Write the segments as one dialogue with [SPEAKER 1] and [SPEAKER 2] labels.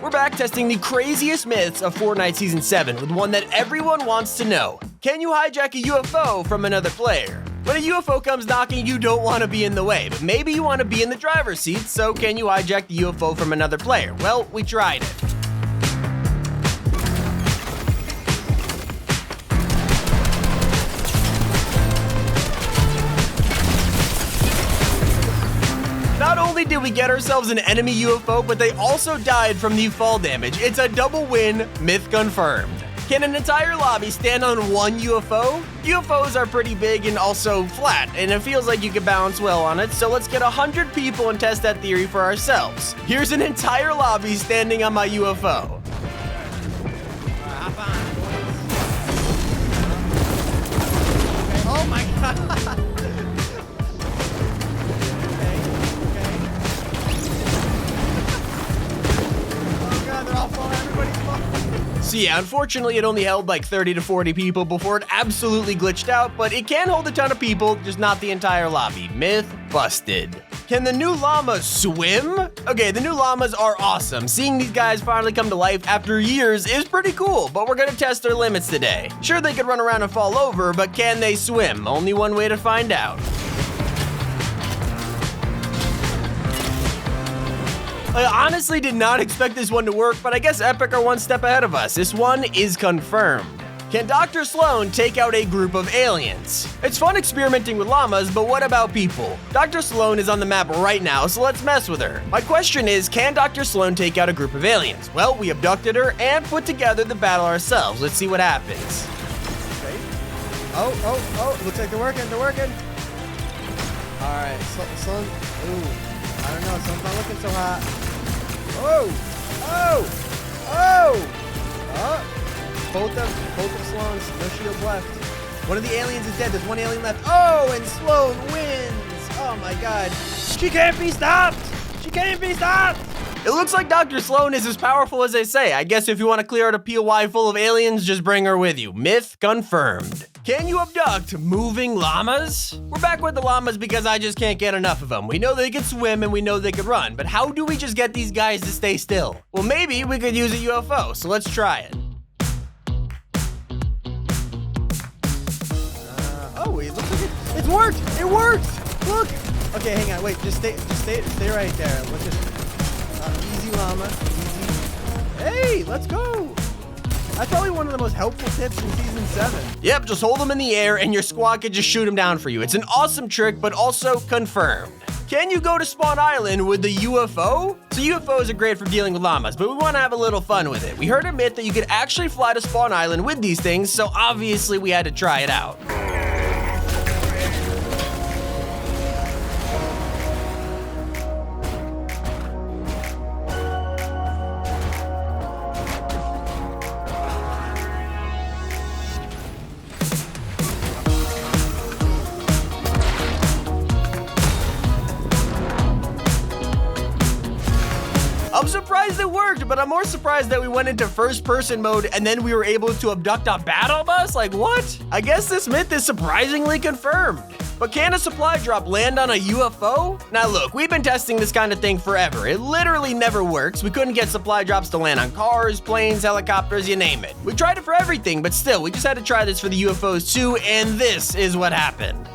[SPEAKER 1] We're back testing the craziest myths of Fortnite Season 7 with one that everyone wants to know. Can you hijack a UFO from another player? When a UFO comes knocking, you don't want to be in the way, but maybe you want to be in the driver's seat, so can you hijack the UFO from another player? Well, we tried it. Not only did we get ourselves an enemy UFO, but they also died from the fall damage. It's a double win, myth confirmed. Can an entire lobby stand on one UFO? UFOs are pretty big and also flat, and it feels like you can balance well on it, so let's get 100 people and test that theory for ourselves. Here's an entire lobby standing on my UFO.
[SPEAKER 2] Oh my god!
[SPEAKER 1] So yeah, unfortunately it only held like 30 to 40 people before it absolutely glitched out, but it can hold a ton of people, just not the entire lobby. Myth busted. Can the new llamas swim? Okay, the new llamas are awesome. Seeing these guys finally come to life after years is pretty cool, but we're gonna test their limits today. Sure, they could run around and fall over, but can they swim? Only one way to find out. I honestly did not expect this one to work, but I guess Epic are one step ahead of us. This one is confirmed. Can Dr. Sloan take out a group of aliens? It's fun experimenting with llamas, but what about people? Dr. Sloan is on the map right now, so let's mess with her. My question is, can Dr. Sloan take out a group of aliens? Well, we abducted her and put together the battle ourselves. Let's see what happens.
[SPEAKER 2] Okay. Oh, looks like they're working, Alright, Sloan, ooh, I don't know, Sloan's not looking so hot. Both of Sloan's, no shields left. One of the aliens is dead, there's one alien left. Oh, and Sloan wins! Oh my god. She can't be stopped!
[SPEAKER 1] It looks like Dr. Sloan is as powerful as they say. I guess if you want to clear out a POI full of aliens, just bring her with you. Myth confirmed. Can you abduct moving llamas? We're back with the llamas because I just can't get enough of them. We know they can swim and we know they can run, but how do we just get these guys to stay still? Well, maybe we could use a UFO, so let's try it.
[SPEAKER 2] Oh, it looks like it's worked! It worked! Look! Okay, hang on, wait, just stay right there. Let's just easy llama, easy. Hey, let's go! That's probably one of the most helpful tips in Season 7.
[SPEAKER 1] Yep, just hold them in the air and your squad can just shoot them down for you. It's an awesome trick, but also confirmed. Can you go to Spawn Island with the UFO? So UFOs are great for dealing with llamas, but we want to have a little fun with it. We heard a myth that you could actually fly to Spawn Island with these things, so obviously we had to try it out. I'm surprised it worked, but I'm more surprised that we went into first-person mode and then we were able to abduct a battle bus? Like, what? I guess this myth is surprisingly confirmed. But can a supply drop land on a UFO? Now look, we've been testing this kind of thing forever. It literally never works. We couldn't get supply drops to land on cars, planes, helicopters, you name it. We tried it for everything, but still, we just had to try this for the UFOs too, and this is what happened.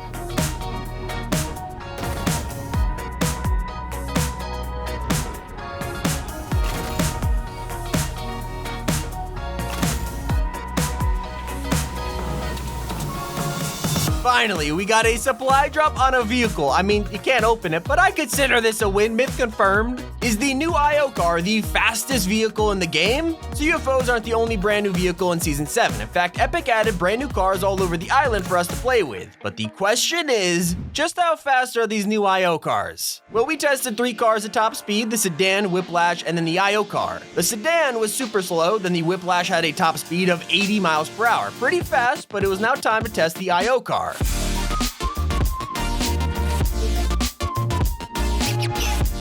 [SPEAKER 1] Finally, we got a supply drop on a vehicle. I mean, you can't open it, but I consider this a win. Myth confirmed. Is the new IO car the fastest vehicle in the game? So UFOs aren't the only brand new vehicle in Season 7. In fact, Epic added brand new cars all over the island for us to play with. But the question is, just how fast are these new IO cars? Well, we tested 3 cars at top speed, the sedan, Whiplash, and then the IO car. The sedan was super slow, then the Whiplash had a top speed of 80 miles per hour. Pretty fast, but it was now time to test the IO car.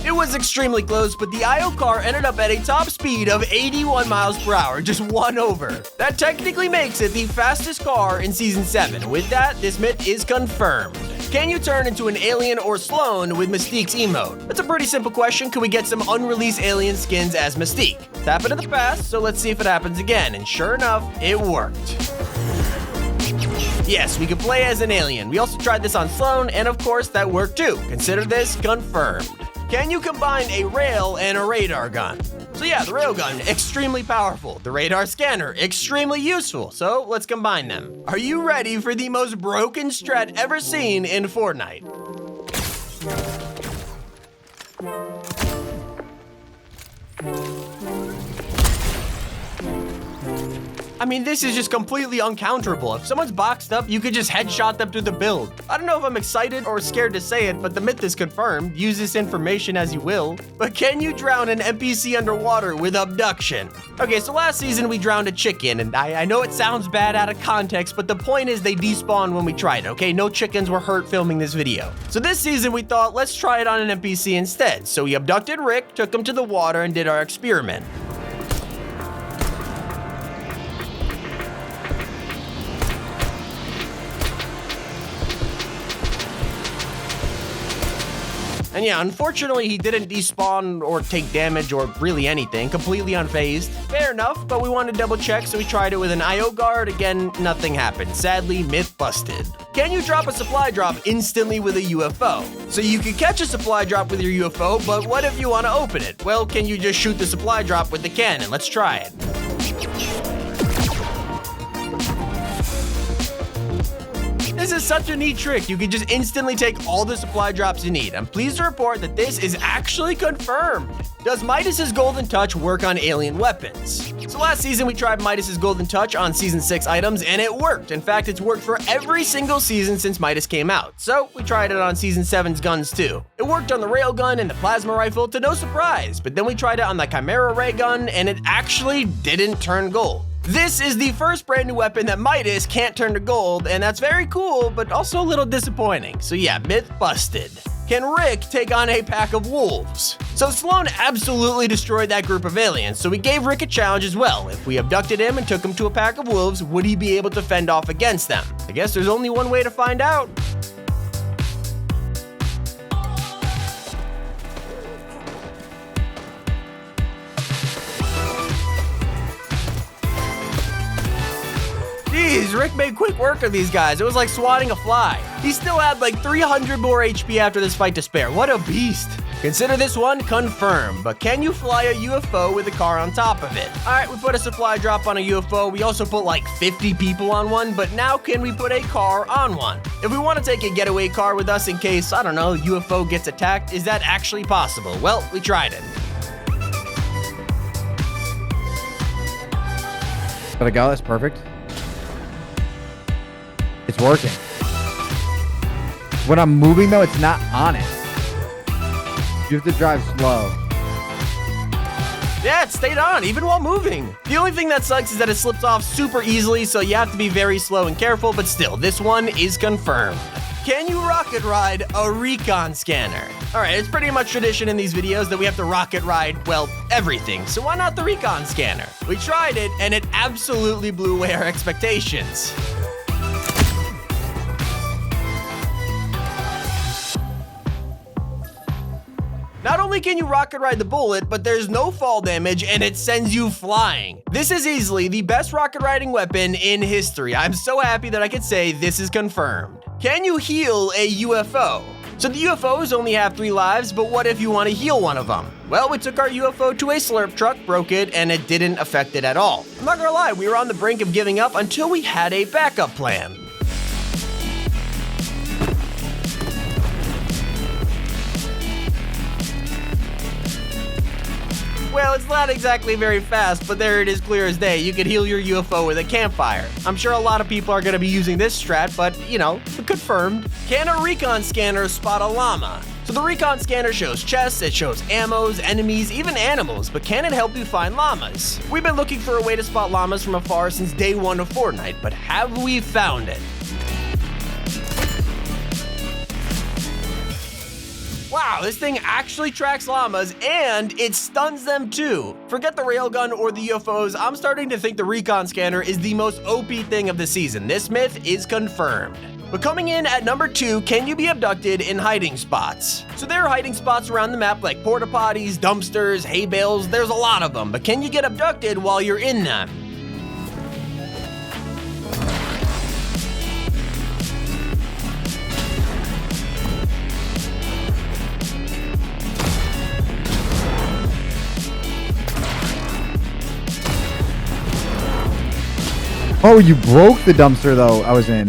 [SPEAKER 1] It was extremely close, but the IO car ended up at a top speed of 81 miles per hour, just 1 over. That technically makes it the fastest car in Season 7. With that, this myth is confirmed. Can you turn into an alien or Sloan with Mystique's emote? That's a pretty simple question. Can we get some unreleased alien skins as Mystique? It's happened in the past, so let's see if it happens again. And sure enough, it worked. Yes, we could play as an alien. We also tried this on Sloan, and of course, that worked too. Consider this confirmed. Can you combine a rail and a radar gun? So yeah, the railgun, extremely powerful. The radar scanner, extremely useful. So let's combine them. Are you ready for the most broken strat ever seen in Fortnite? I mean, this is just completely uncounterable. If someone's boxed up, you could just headshot them through the build. I don't know if I'm excited or scared to say it, but the myth is confirmed. Use this information as you will. But can you drown an NPC underwater with abduction? Okay, so last season we drowned a chicken, and I know it sounds bad out of context, but the point is they despawned when we tried, okay? No chickens were hurt filming this video. So this season we thought, let's try it on an NPC instead. So we abducted Rick, took him to the water, and did our experiment. And yeah, unfortunately, he didn't despawn or take damage or really anything, completely unfazed. Fair enough, but we wanted to double check, so we tried it with an IO guard. Again, nothing happened. Sadly, myth busted. Can you drop a supply drop instantly with a UFO? So you can catch a supply drop with your UFO, but what if you want to open it? Well, can you just shoot the supply drop with the cannon? Let's try it. This is such a neat trick. You can just instantly take all the supply drops you need. I'm pleased to report that this is actually confirmed. Does Midas's Golden Touch work on alien weapons? So last season we tried Midas's Golden Touch on Season 6 items and it worked. In fact, it's worked for every single season since Midas came out. So we tried it on Season 7's guns too. It worked on the railgun and the plasma rifle to no surprise, but then we tried it on the Chimera ray gun and it actually didn't turn gold. This is the first brand new weapon that Midas can't turn to gold, and that's very cool, but also a little disappointing. So yeah, myth busted. Can Rick take on a pack of wolves? So Sloan absolutely destroyed that group of aliens, so we gave Rick a challenge as well. If we abducted him and took him to a pack of wolves, would he be able to fend off against them? I guess there's only one way to find out. Jeez, Rick made quick work of these guys. It was like swatting a fly. He still had like 300 more HP after this fight to spare. What a beast. Consider this one confirmed, but can you fly a UFO with a car on top of it? All right, we put a supply drop on a UFO. We also put like 50 people on one, but now can we put a car on one? If we want to take a getaway car with us in case, I don't know, UFO gets attacked, is that actually possible? Well, we tried it.
[SPEAKER 3] Let it go, that's perfect. It's working. When I'm moving though, it's not on it. You have to drive slow.
[SPEAKER 1] Yeah, it stayed on, even while moving. The only thing that sucks is that it slips off super easily, so you have to be very slow and careful, but still, this one is confirmed. Can you rocket ride a recon scanner? All right, it's pretty much tradition in these videos that we have to rocket ride, well, everything. So why not the recon scanner? We tried it, and it absolutely blew away our expectations. Not only can you rocket ride the bullet, but there's no fall damage and it sends you flying. This is easily the best rocket riding weapon in history. I'm so happy that I could say this is confirmed. Can you heal a UFO? So the UFOs only have 3 lives, but what if you want to heal one of them? Well, we took our UFO to a slurp truck, broke it, and it didn't affect it at all. I'm not gonna lie, we were on the brink of giving up until we had a backup plan. Well, it's not exactly very fast, but there it is clear as day. You can heal your UFO with a campfire. I'm sure a lot of people are going to be using this strat, but, you know, confirmed. Can a recon scanner spot a llama? So the recon scanner shows chests, it shows ammos, enemies, even animals, but can it help you find llamas? We've been looking for a way to spot llamas from afar since day 1 of Fortnite, but have we found it? Wow, this thing actually tracks llamas and it stuns them too. Forget the railgun or the UFOs, I'm starting to think the recon scanner is the most OP thing of the season. This myth is confirmed. But coming in at number 2, can you be abducted in hiding spots? So there are hiding spots around the map like porta potties, dumpsters, hay bales, there's a lot of them, but can you get abducted while you're in them?
[SPEAKER 3] Oh, you broke the dumpster though I was in.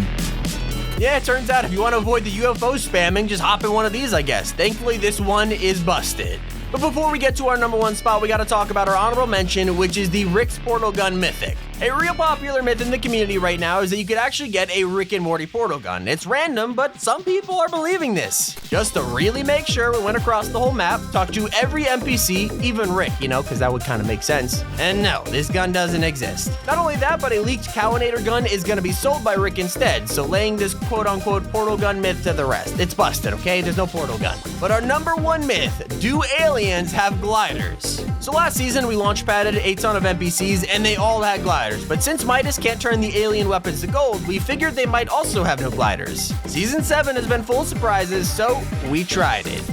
[SPEAKER 1] Yeah, it turns out if you want to avoid the UFO spamming, just hop in one of these, I guess. Thankfully, this one is busted. But before we get to our number 1 spot, we gotta talk about our honorable mention, which is the Rick's Portal Gun Mythic. A real popular myth in the community right now is that you could actually get a Rick and Morty portal gun. It's random, but some people are believing this. Just to really make sure, we went across the whole map, talked to every NPC, even Rick, you know, because that would kind of make sense. And no, this gun doesn't exist. Not only that, but a leaked Cowinator gun is gonna be sold by Rick instead, so laying this quote-unquote portal gun myth to the rest. It's busted, okay? There's no portal gun. But our number 1 myth, do aliens have gliders? So last season, we launch padded a ton of NPCs, and they all had gliders. But since Midas can't turn the alien weapons to gold, we figured they might also have no gliders. Season 7 has been full of surprises, so we tried it.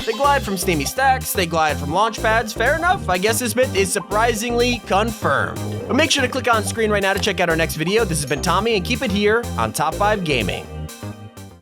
[SPEAKER 1] They glide from steamy stacks, they glide from launch pads, fair enough, I guess this myth is surprisingly confirmed. But make sure to click on screen right now to check out our next video. This has been Tommy, and keep it here on Top 5 Gaming.